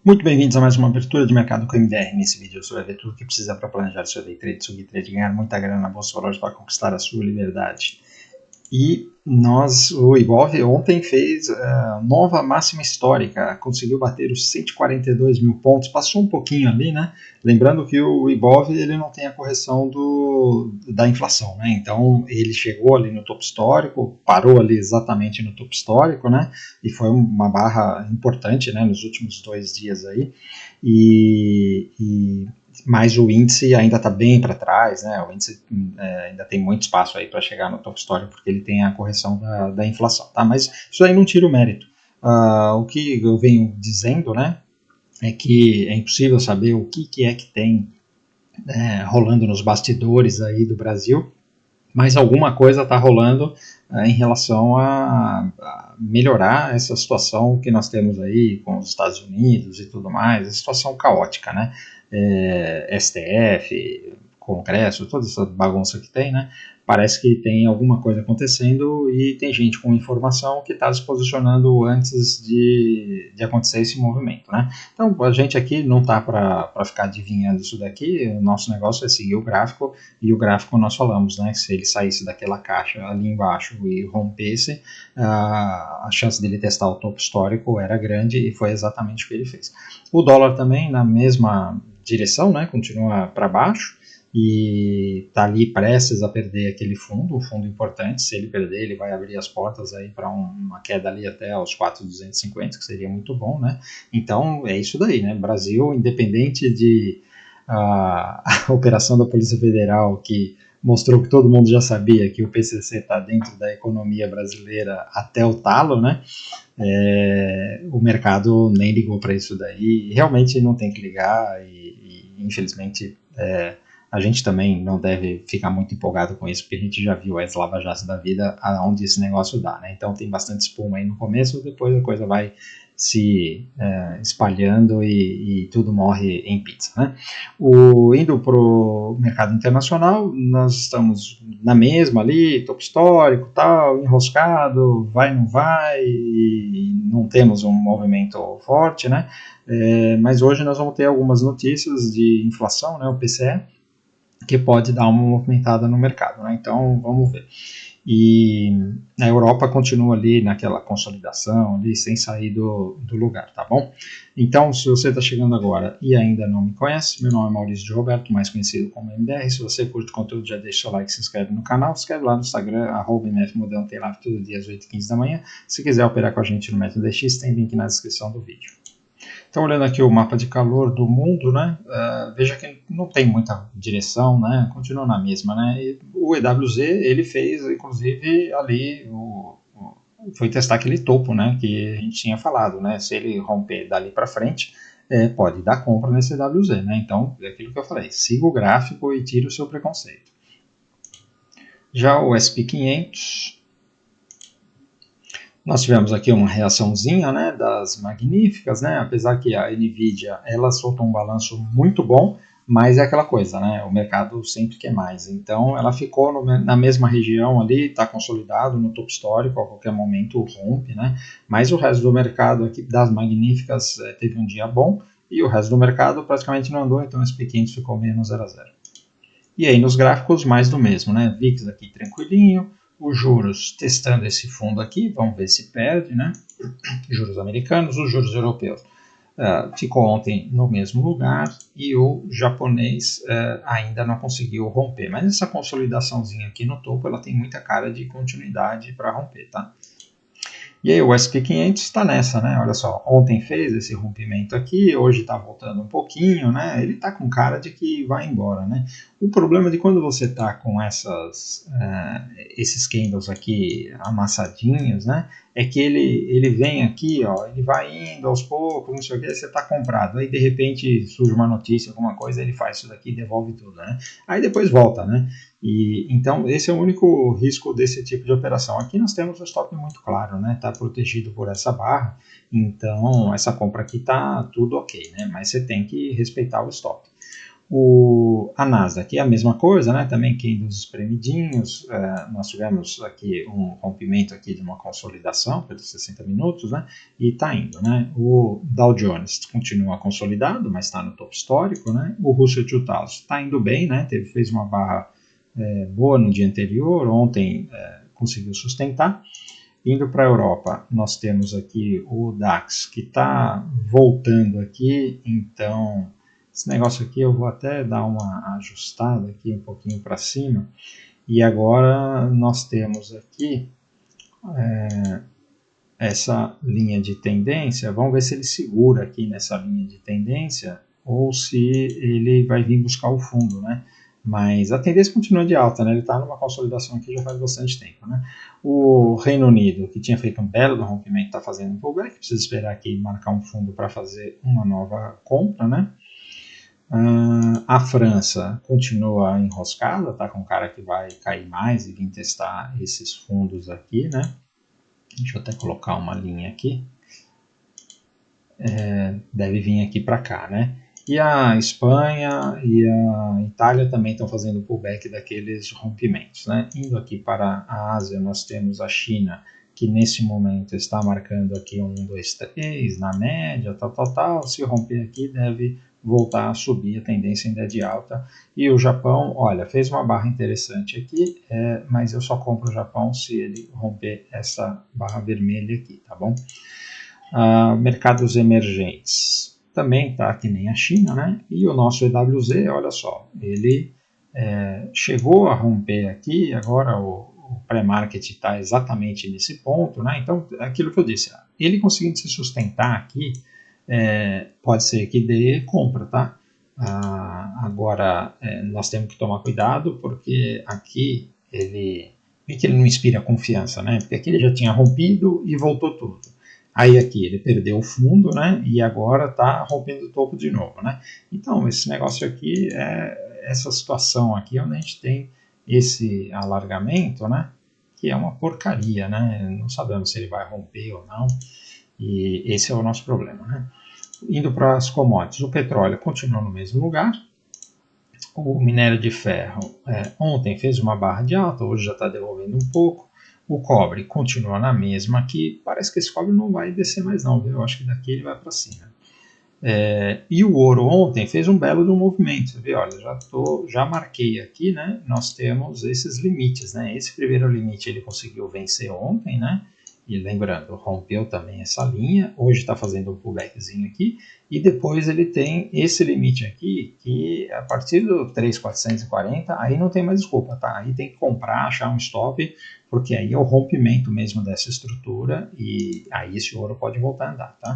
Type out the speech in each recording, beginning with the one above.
Muito bem-vindos a mais uma abertura de mercado com MDR. Nesse vídeo você vai ver tudo o que precisa para planejar seu day trade, subir trade, ganhar muita grana na bolsa de valores para conquistar a sua liberdade. E o Ibov ontem fez nova máxima histórica, conseguiu bater os 142 mil pontos, passou um pouquinho ali, né? Lembrando que o Ibov ele não tem a correção da inflação, né? Então ele chegou ali no topo histórico, parou ali exatamente no topo histórico, né? E foi uma barra importante, né? Nos últimos 2 dias aí, mas o índice ainda está bem para trás, né? O índice ainda tem muito espaço aí para chegar no topo histórico, porque ele tem a correção da inflação, tá? Mas isso aí não tira o mérito. O que eu venho dizendo, né, é que é impossível saber o que é que tem rolando nos bastidores aí do Brasil, mas alguma coisa está rolando em relação a melhorar essa situação que nós temos aí com os Estados Unidos e tudo mais, a situação caótica, né? STF, Congresso, toda essa bagunça que tem, né? Parece que tem alguma coisa acontecendo e tem gente com informação que está se posicionando antes de acontecer esse movimento, né? Então a gente aqui não está para ficar adivinhando isso daqui, o nosso negócio é seguir o gráfico, e o gráfico nós falamos, né? Se ele saísse daquela caixa ali embaixo e rompesse, a chance dele testar o topo histórico era grande, e foi exatamente o que ele fez. O dólar também na mesma direção, né? Continua para baixo, e está ali prestes a perder aquele fundo, um fundo importante. Se ele perder, ele vai abrir as portas aí para uma queda ali até os 4.250, que seria muito bom, né? Então é isso daí, né? Brasil, independente de a operação da Polícia Federal, que mostrou que todo mundo já sabia que o PCC está dentro da economia brasileira até o talo, né? O mercado nem ligou para isso daí, e realmente não tem que ligar, e infelizmente a gente também não deve ficar muito empolgado com isso, porque a gente já viu as lava-jatos da vida, aonde esse negócio dá, né? Então tem bastante espuma aí no começo, depois a coisa vai se espalhando e tudo morre em pizza, né? Indo para o mercado internacional, nós estamos na mesma ali, topo histórico, tal, enroscado, vai, não vai, e não temos um movimento forte, né? Mas hoje nós vamos ter algumas notícias de inflação, né? O PCE, que pode dar uma movimentada no mercado, né? Então vamos ver. E a Europa continua ali naquela consolidação, ali sem sair do lugar, tá bom? Então, se você está chegando agora e ainda não me conhece, meu nome é Maurício de Roberto, mais conhecido como MDR. Se você curte o conteúdo, já deixa o like, se inscreve no canal, se inscreve lá no Instagram, @mfmodelo, tem live todo dia às 8h15 da manhã. Se quiser operar com a gente no método DX, tem link na descrição do vídeo. Então, olhando aqui o mapa de calor do mundo, né, veja que não tem muita direção, né, continua na mesma, né, e o EWZ, ele fez, inclusive, ali, foi testar aquele topo, né, que a gente tinha falado, né, se ele romper dali para frente, pode dar compra nesse EWZ, né, então, é aquilo que eu falei, siga o gráfico e tire o seu preconceito. Já o SP500... nós tivemos aqui uma reaçãozinha, né, das magníficas, né, apesar que a Nvidia ela soltou um balanço muito bom, mas é aquela coisa, né, o mercado sempre quer mais, então ela ficou na mesma região ali, está consolidado no topo histórico, a qualquer momento rompe, né, mas o resto do mercado aqui das magníficas teve um dia bom, e o resto do mercado praticamente não andou, então esse SP500 ficou menos 0,0. E aí nos gráficos mais do mesmo, né, VIX aqui tranquilinho, os juros testando esse fundo aqui, vamos ver se perde, né? Juros americanos, os juros europeus ficou ontem no mesmo lugar, e o japonês ainda não conseguiu romper, mas essa consolidaçãozinha aqui no topo, ela tem muita cara de continuidade para romper, tá? E aí o SP500 está nessa, né? Olha só, ontem fez esse rompimento aqui, hoje está voltando um pouquinho, né? Ele está com cara de que vai embora, né? O problema de quando você está com esses candles aqui amassadinhos, né? É que ele vem aqui, ó, ele vai indo aos poucos, não sei o que, você está comprado, aí de repente surge uma notícia, alguma coisa, ele faz isso daqui e devolve tudo, né? Aí depois volta, né? Então esse é o único risco desse tipo de operação. Aqui nós temos o stop muito claro, né? Está protegido por essa barra, então essa compra aqui está tudo ok, né? Mas você tem que respeitar o stop. A Nasdaq é a mesma coisa, né? Também candles espremidinhos, nós tivemos aqui um rompimento aqui de uma consolidação pelos 60 minutos, né? E está indo, né? O Dow Jones continua consolidado, mas está no topo histórico, né? O Russell 2000 está indo bem, né? Fez uma barra boa no dia anterior, ontem conseguiu sustentar. Indo para a Europa, nós temos aqui o DAX que está voltando aqui, então esse negócio aqui eu vou até dar uma ajustada aqui um pouquinho para cima. E agora nós temos aqui essa linha de tendência. Vamos ver se ele segura aqui nessa linha de tendência ou se ele vai vir buscar o fundo, né? Mas a tendência continua de alta, né? Ele está numa consolidação aqui já faz bastante tempo, né? O Reino Unido, que tinha feito um belo rompimento, está fazendo um pullback, precisa esperar aqui marcar um fundo para fazer uma nova compra, né? A França continua enroscada, tá com cara que vai cair mais e vir testar esses fundos aqui, né? Deixa eu até colocar uma linha aqui. Deve vir aqui para cá, né? E a Espanha e a Itália também estão fazendo pullback daqueles rompimentos, né? Indo aqui para a Ásia, nós temos a China, que nesse momento está marcando aqui 1, 2, 3 na média, tal. Se romper aqui, deve voltar a subir, a tendência ainda é de alta. E o Japão, olha, fez uma barra interessante aqui, mas eu só compro o Japão se ele romper essa barra vermelha aqui, tá bom? Mercados emergentes também está que nem a China, né? E o nosso EWZ, olha só, ele chegou a romper aqui, agora o pré-market está exatamente nesse ponto, né? Então, aquilo que eu disse, ele conseguindo se sustentar aqui, pode ser que dê compra, tá? Agora, nós temos que tomar cuidado, porque aqui ele não inspira confiança, né? Porque aqui ele já tinha rompido e voltou tudo. Aí aqui ele perdeu o fundo, né? E agora está rompendo o topo de novo, né? Então, esse negócio aqui, essa situação aqui, onde a gente tem esse alargamento, né? Que é uma porcaria, né? Não sabemos se ele vai romper ou não. E esse é o nosso problema, né? Indo para as commodities, o petróleo continua no mesmo lugar. O minério de ferro ontem fez uma barra de alta, hoje já está devolvendo um pouco. O cobre continua na mesma aqui. Parece que esse cobre não vai descer mais não, viu? Eu acho que daqui ele vai para cima. E o ouro ontem fez um belo de um movimento. Você vê, olha, já marquei aqui, né? Nós temos esses limites, né? Esse primeiro limite ele conseguiu vencer ontem, né? E lembrando, rompeu também essa linha, hoje está fazendo um pullbackzinho aqui, e depois ele tem esse limite aqui, que a partir do 3.440, aí não tem mais desculpa, tá? Aí tem que comprar, achar um stop, porque aí é o rompimento mesmo dessa estrutura, e aí esse ouro pode voltar a andar, tá?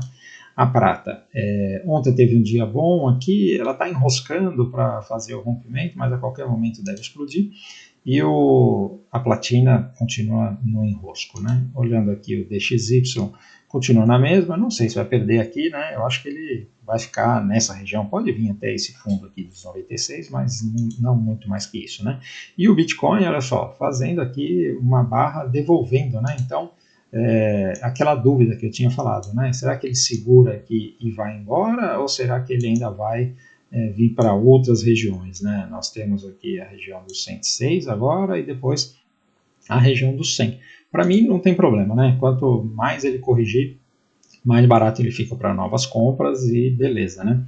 A prata, ontem teve um dia bom aqui, ela está enroscando para fazer o rompimento, mas a qualquer momento deve explodir. E a platina continua no enrosco, né? Olhando aqui o DXY continua na mesma, não sei se vai perder aqui, né? Eu acho que ele vai ficar nessa região, pode vir até esse fundo aqui dos 96, mas não muito mais que isso, né? E o Bitcoin, olha só, fazendo aqui uma barra devolvendo, né? Então, aquela dúvida que eu tinha falado, né? Será que ele segura aqui e vai embora, ou será que ele ainda vai vir para outras regiões, né? Nós temos aqui a região dos 106 agora e depois a região dos 100. Para mim não tem problema, né? Quanto mais ele corrigir, mais barato ele fica para novas compras e beleza, né?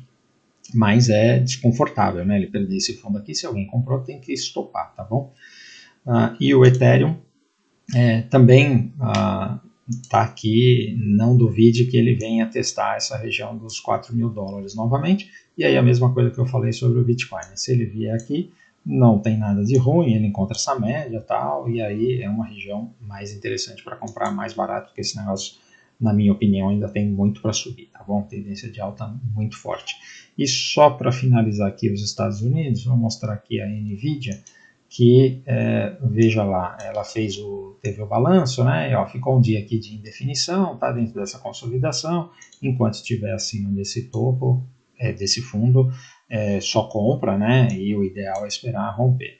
Mas é desconfortável, né? Ele perder esse fundo aqui, se alguém comprou tem que estopar, tá bom? E o Ethereum também está aqui, não duvide que ele venha testar essa região dos $4.000 novamente, e aí a mesma coisa que eu falei sobre o Bitcoin, se ele vier aqui, não tem nada de ruim, ele encontra essa média e tal, e aí é uma região mais interessante para comprar, mais barato, porque esse negócio, na minha opinião, ainda tem muito para subir, tá bom? Tendência de alta muito forte. E só para finalizar aqui os Estados Unidos, vou mostrar aqui a NVIDIA, que, veja lá, ela teve o balanço, né, ficou um dia aqui de indefinição, está dentro dessa consolidação, enquanto estiver acima desse topo, desse fundo, só compra, né, e o ideal é esperar romper.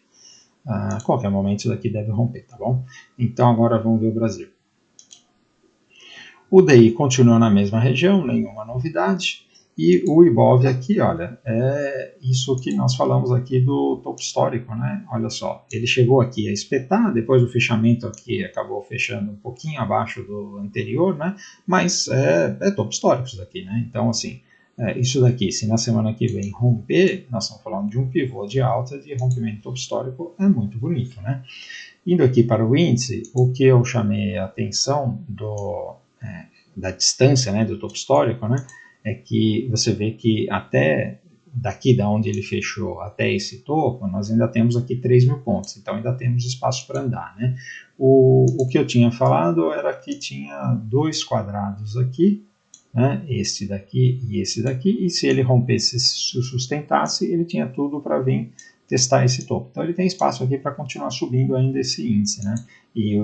A qualquer momento isso daqui deve romper, tá bom? Então agora vamos ver o Brasil. O DI continua na mesma região, nenhuma novidade. E o Ibov aqui, olha, é isso que nós falamos aqui do topo histórico, né? Olha só, ele chegou aqui a espetar, depois do fechamento aqui acabou fechando um pouquinho abaixo do anterior, né? Mas é topo histórico isso daqui, né? Então, assim, isso daqui, se na semana que vem romper, nós estamos falando de um pivô de alta, de rompimento de topo histórico, é muito bonito, né? Indo aqui para o índice, o que eu chamei a atenção da distância, né, do topo histórico, né, é que você vê que até daqui da onde ele fechou até esse topo, nós ainda temos aqui 3.000 pontos, então ainda temos espaço para andar, né? O que eu tinha falado era que tinha dois quadrados aqui, né, esse daqui, e se ele rompesse, se sustentasse, ele tinha tudo para vir testar esse topo. Então ele tem espaço aqui para continuar subindo ainda esse índice, né? E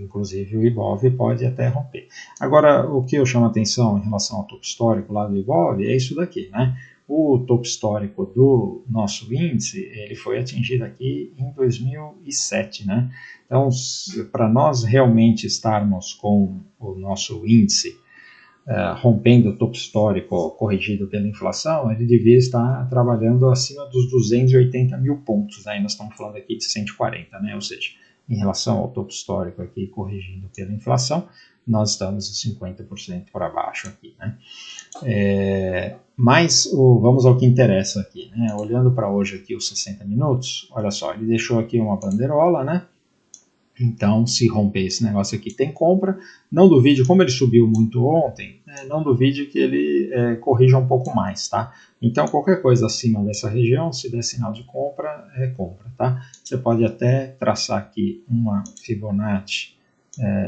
inclusive o Ibov pode até romper. Agora, o que eu chamo a atenção em relação ao topo histórico lá do Ibov é isso daqui, né? O topo histórico do nosso índice, ele foi atingido aqui em 2007, né? Então, para nós realmente estarmos com o nosso índice rompendo o topo histórico corrigido pela inflação, ele devia estar trabalhando acima dos 280 mil pontos. Aí nós estamos falando aqui de 140, né? Ou seja, em relação ao topo histórico aqui corrigido pela inflação, nós estamos 50% para baixo aqui, né? Mas vamos ao que interessa aqui, né? Olhando para hoje aqui os 60 minutos, olha só, ele deixou aqui uma bandeirola, né? Então, se romper esse negócio aqui, tem compra. Não duvide, como ele subiu muito ontem, não duvide que ele corrija um pouco mais, tá? Então, qualquer coisa acima dessa região, se der sinal de compra, é compra, tá? Você pode até traçar aqui uma Fibonacci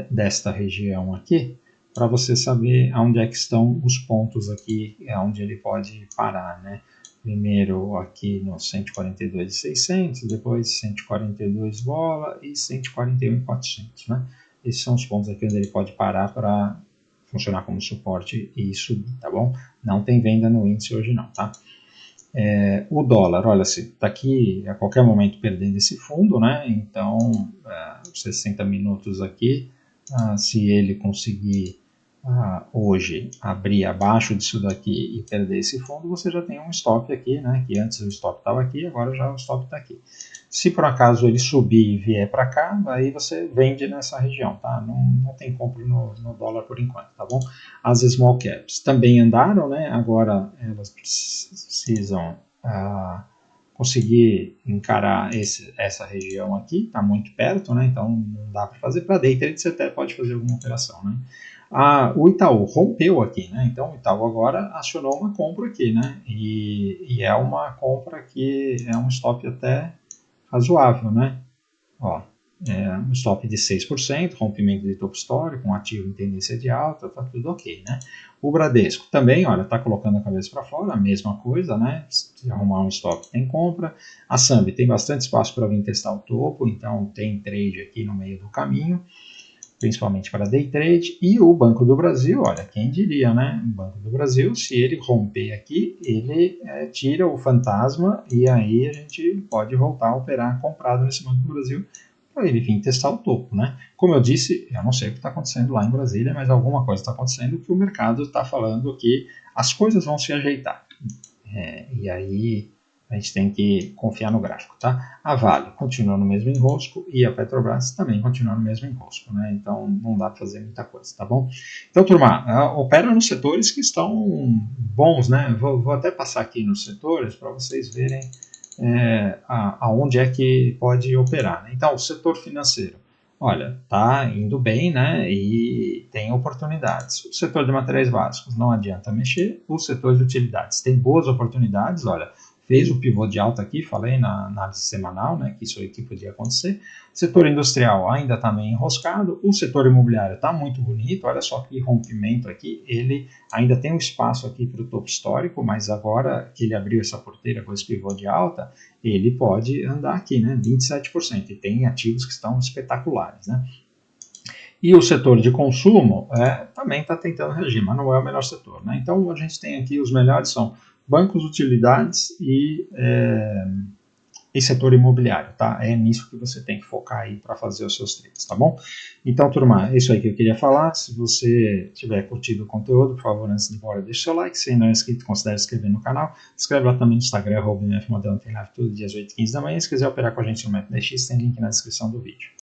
desta região aqui, para você saber onde é que estão os pontos aqui, onde ele pode parar, né? Primeiro aqui no 142,600, depois 142 bola e 141,400, né? Esses são os pontos aqui onde ele pode parar para funcionar como suporte e subir, tá bom? Não tem venda no índice hoje não, tá? O dólar, olha, se está aqui a qualquer momento perdendo esse fundo, né? Então, 60 minutos aqui, se ele conseguir hoje abrir abaixo disso daqui e perder esse fundo, você já tem um stop aqui, né? Que antes o stop estava aqui, agora já o stop está aqui. Se por acaso ele subir e vier para cá, aí você vende nessa região, tá? Não tem compra no dólar por enquanto, tá bom? As small caps também andaram, né? Agora elas precisam conseguir encarar essa região aqui, está muito perto, né? Então não dá para fazer. Para day trade você até pode fazer alguma operação, né? O Itaú rompeu aqui, né? Então o Itaú agora acionou uma compra aqui, né? E é uma compra que é um stop até razoável, né? Ó, um stop de 6%, rompimento de topo histórico, um ativo em tendência de alta, tá tudo ok, né? O Bradesco também, olha, tá colocando a cabeça para fora, a mesma coisa, né? Se arrumar um stop tem compra. A Sambi tem bastante espaço para vir testar o topo, então tem trade aqui no meio do caminho, principalmente para day trade. E o Banco do Brasil, olha, quem diria, né? O Banco do Brasil, se ele romper aqui, ele tira o fantasma e aí a gente pode voltar a operar comprado nesse Banco do Brasil para ele vir testar o topo, né? Como eu disse, eu não sei o que está acontecendo lá em Brasília, mas alguma coisa está acontecendo que o mercado está falando que as coisas vão se ajeitar. E aí a gente tem que confiar no gráfico, tá? A Vale continua no mesmo enrosco e a Petrobras também continua no mesmo enrosco, né? Então não dá para fazer muita coisa, tá bom? Então, turma, opera nos setores que estão bons, né? Vou até passar aqui nos setores para vocês verem aonde é que pode operar, né? Então, o setor financeiro, olha, tá indo bem, né? E tem oportunidades. O setor de materiais básicos não adianta mexer. O setor de utilidades tem boas oportunidades, olha. Fez o pivô de alta aqui, falei na análise semanal, né, que isso aqui podia acontecer. O setor industrial ainda está meio enroscado. O setor imobiliário está muito bonito, olha só que rompimento aqui. Ele ainda tem um espaço aqui para o topo histórico, mas agora que ele abriu essa porteira com esse pivô de alta, ele pode andar aqui, né, 27%. E tem ativos que estão espetaculares, né? E o setor de consumo também está tentando reagir, mas não é o melhor setor, né? Então a gente tem aqui os melhores são bancos, utilidades e e setor imobiliário, tá? É nisso que você tem que focar aí para fazer os seus trades, tá bom? Então, turma, é isso aí que eu queria falar. Se você tiver curtido o conteúdo, por favor, antes de ir embora, deixe seu like. Se não é inscrito, considere se inscrever no canal. Se inscreve lá também no Instagram, @mfmodelo, tem live todo dia às 8h15 da manhã. Se quiser operar com a gente no MetaDX, tem link na descrição do vídeo.